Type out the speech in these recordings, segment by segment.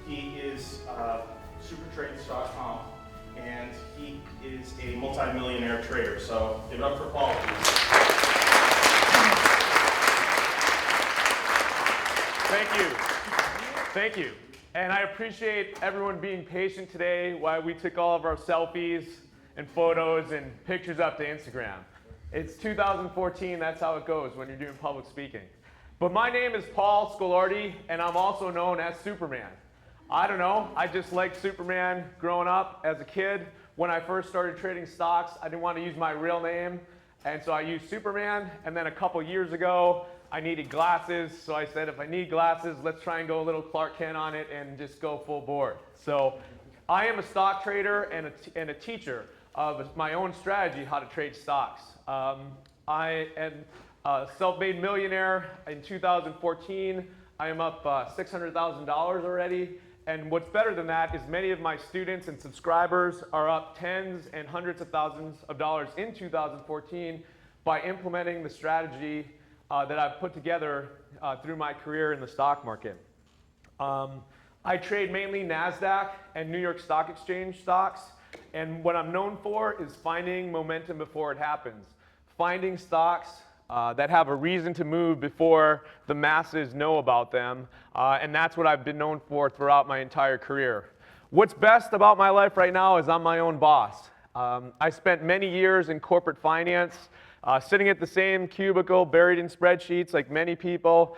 He is supertrades.com, and he is a multi-millionaire trader. So give it up for Paul, please. Thank you. Thank you. And I appreciate everyone being patient today while we took all of our selfies and photos and pictures up to Instagram. It's 2014, that's how it goes when you're doing public speaking. But my name is Paul Scolardi, and I'm also known as Superman. I don't know, I just liked Superman growing up as a kid. When I first started trading stocks, I didn't want to use my real name, and so I used Superman. And then a couple years ago, I needed glasses, so I said, if I need glasses, let's try and go a little Clark Kent on it and just go full board. So I am a stock trader and a teacher of my own strategy, how to trade stocks. I am a self-made millionaire in 2014. I am up $600,000 already. And what's better than that is many of my students and subscribers are up tens and hundreds of thousands of dollars in 2014 by implementing the strategy that I've put together through my career in the stock market. I trade mainly NASDAQ and New York Stock Exchange stocks, and what I'm known for is finding momentum before it happens. Finding stocks that have a reason to move before the masses know about them, and that's what I've been known for throughout my entire career. What's best about my life right now is I'm my own boss. I spent many years in corporate finance, sitting at the same cubicle, buried in spreadsheets like many people,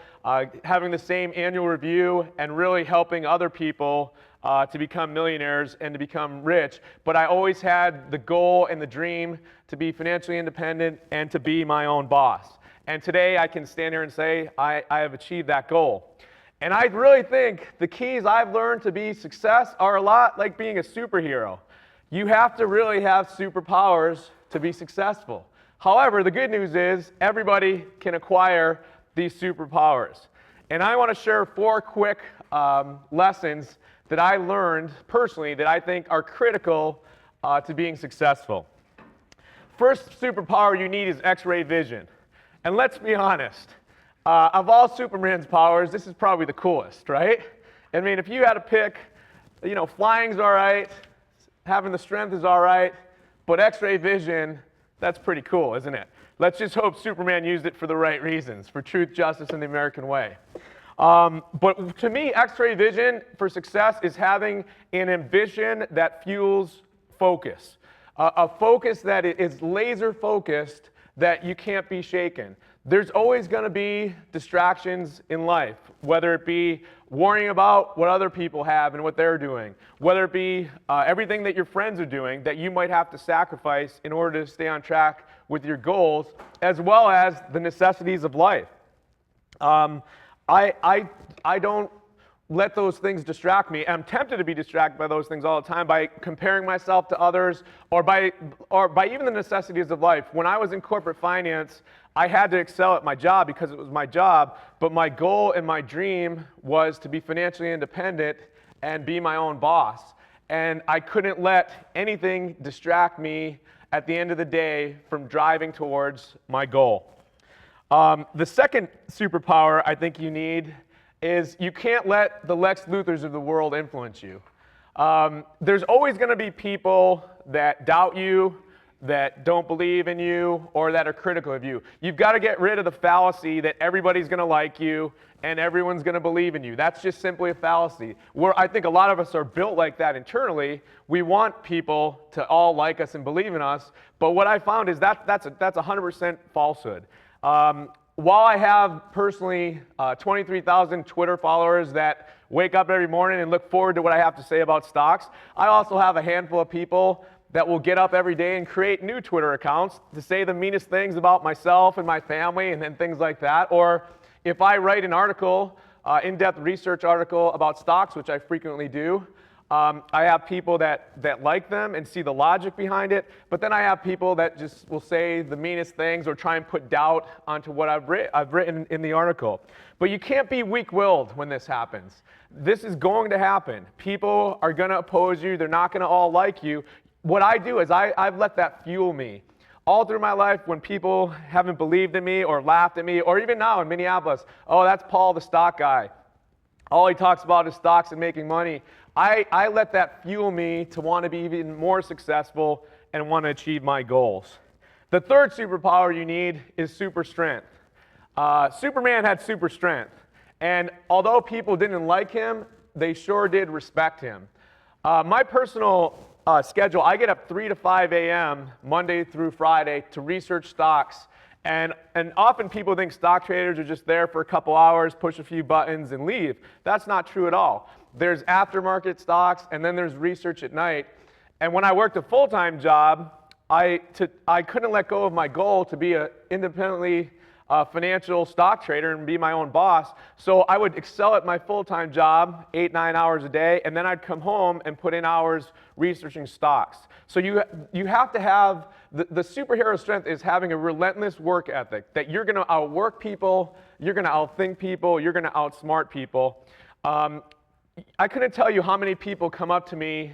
having the same annual review, and really helping other people to become millionaires and to become rich. But I always had the goal and the dream to be financially independent and to be my own boss. And today I can stand here and say I have achieved that goal. And I really think the keys I've learned to be success are a lot like being a superhero. You have to really have superpowers to be successful. However, the good news is everybody can acquire these superpowers. And I want to share 4 quick lessons that I learned personally that I think are critical to being successful. First superpower you need is X-ray vision. And let's be honest, of all Superman's powers, this is probably the coolest, right? I mean, if you had to pick, flying's all right, having the strength is all right, but X-ray vision, that's pretty cool, isn't it? Let's just hope Superman used it for the right reasons, for truth, justice, and the American way. But to me, X-ray vision for success is having an ambition that fuels focus. A focus that is laser focused, that you can't be shaken. There's always going to be distractions in life, whether it be worrying about what other people have and what they're doing, whether it be everything that your friends are doing that you might have to sacrifice in order to stay on track with your goals, as well as the necessities of life. I don't let those things distract me. I'm tempted to be distracted by those things all the time by comparing myself to others or by even the necessities of life. When I was in corporate finance, I had to excel at my job because it was my job, but my goal and my dream was to be financially independent and be my own boss. And I couldn't let anything distract me at the end of the day from driving towards my goal. The second superpower I think you need is you can't let the Lex Luthors of the world influence you. There's always going to be people that doubt you, that don't believe in you, or that are critical of you. You've got to get rid of the fallacy that everybody's going to like you and everyone's going to believe in you. That's just simply a fallacy. I think a lot of us are built like that internally. We want people to all like us and believe in us, but what I found is that's 100% falsehood. While I have personally 23,000 Twitter followers that wake up every morning and look forward to what I have to say about stocks, I also have a handful of people that will get up every day and create new Twitter accounts to say the meanest things about myself and my family and things like that. Or if I write an article, in-depth research article about stocks, which I frequently do, I have people that like them and see the logic behind it, but then I have people that just will say the meanest things or try and put doubt onto what I've written in the article. But you can't be weak-willed when this happens. This is going to happen. People are going to oppose you. They're not going to all like you. What I do is I've let that fuel me. All through my life, when people haven't believed in me or laughed at me, or even now in Minneapolis, oh, that's Paul the stock guy. all he talks about is stocks and making money. I let that fuel me to want to be even more successful and want to achieve my goals. The third superpower you need is super strength. Superman had super strength, and although people didn't like him, they sure did respect him. My personal schedule, I get up 3 to 5 a.m. Monday through Friday to research stocks, and often people think stock traders are just there for a couple hours, push a few buttons, and leave. That's not true at all. There's aftermarket stocks, and then there's research at night. And when I worked a full-time job, I couldn't let go of my goal to be an independently financial stock trader and be my own boss. So I would excel at my full-time job, 8-9 hours a day, and then I'd come home and put in hours researching stocks. So you have to have, the superhero strength is having a relentless work ethic, that you're going to outwork people, you're going to outthink people, you're going to outsmart people. I couldn't tell you how many people come up to me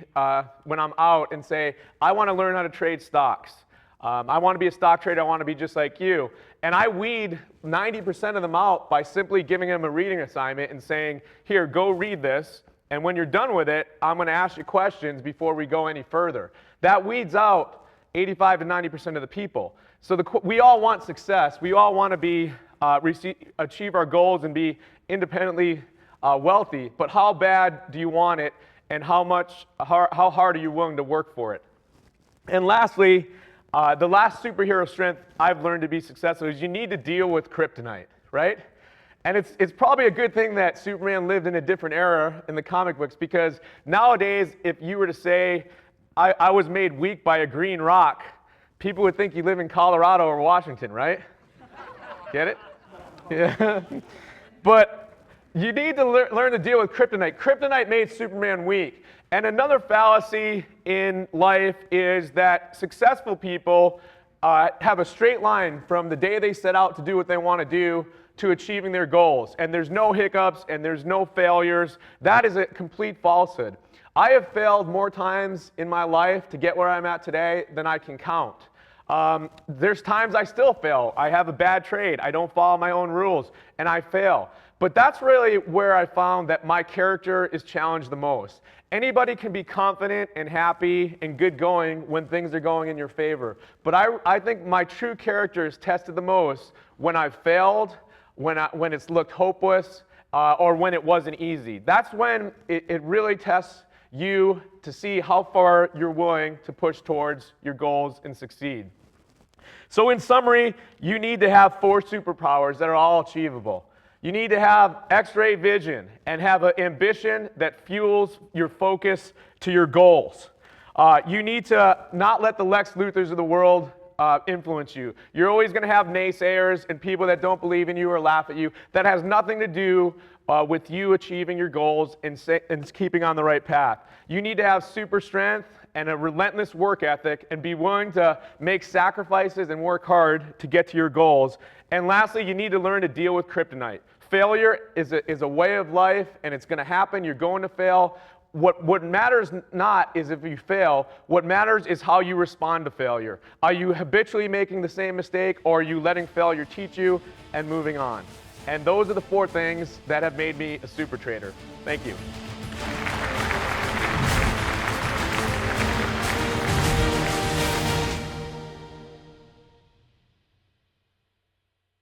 when I'm out and say, I want to learn how to trade stocks. I want to be a stock trader. I want to be just like you. And I weed 90% of them out by simply giving them a reading assignment and saying, here, go read this. And when you're done with it, I'm going to ask you questions before we go any further. That weeds out 85 to 90% of the people. So we all want success. We all want to achieve our goals and be independently wealthy. But how bad do you want it, and how hard are you willing to work for it? And lastly, the last superhero strength I've learned to be successful is you need to deal with kryptonite, right? And it's probably a good thing that Superman lived in a different era in the comic books, because nowadays, if you were to say, I was made weak by a green rock, people would think you live in Colorado or Washington, right? Get it? Yeah. But you need to learn to deal with kryptonite. Kryptonite made Superman weak. And another fallacy in life is that successful people have a straight line from the day they set out to do what they want to do to achieving their goals. And there's no hiccups and there's no failures. That is a complete falsehood. I have failed more times in my life to get where I'm at today than I can count. There's times I still fail. I have a bad trade. I don't follow my own rules, and I fail. But that's really where I found that my character is challenged the most. Anybody can be confident and happy and good going when things are going in your favor. But I think my true character is tested the most when I've failed, when it's looked hopeless, or when it wasn't easy. That's when it really tests you to see how far you're willing to push towards your goals and succeed. So in summary, you need to have 4 superpowers that are all achievable. You need to have X-ray vision and have an ambition that fuels your focus to your goals. You need to not let the Lex Luthors of the world influence you. You're always going to have naysayers and people that don't believe in you or laugh at you. That has nothing to do with you achieving your goals and keeping on the right path. You need to have super strength and a relentless work ethic and be willing to make sacrifices and work hard to get to your goals. And lastly, you need to learn to deal with kryptonite. Failure is a way of life, and it's going to happen. You're going to fail. What matters not is if you fail. What matters is how you respond to failure. Are you habitually making the same mistake, or are you letting failure teach you and moving on? And those are the 4 things that have made me a super trader. Thank you.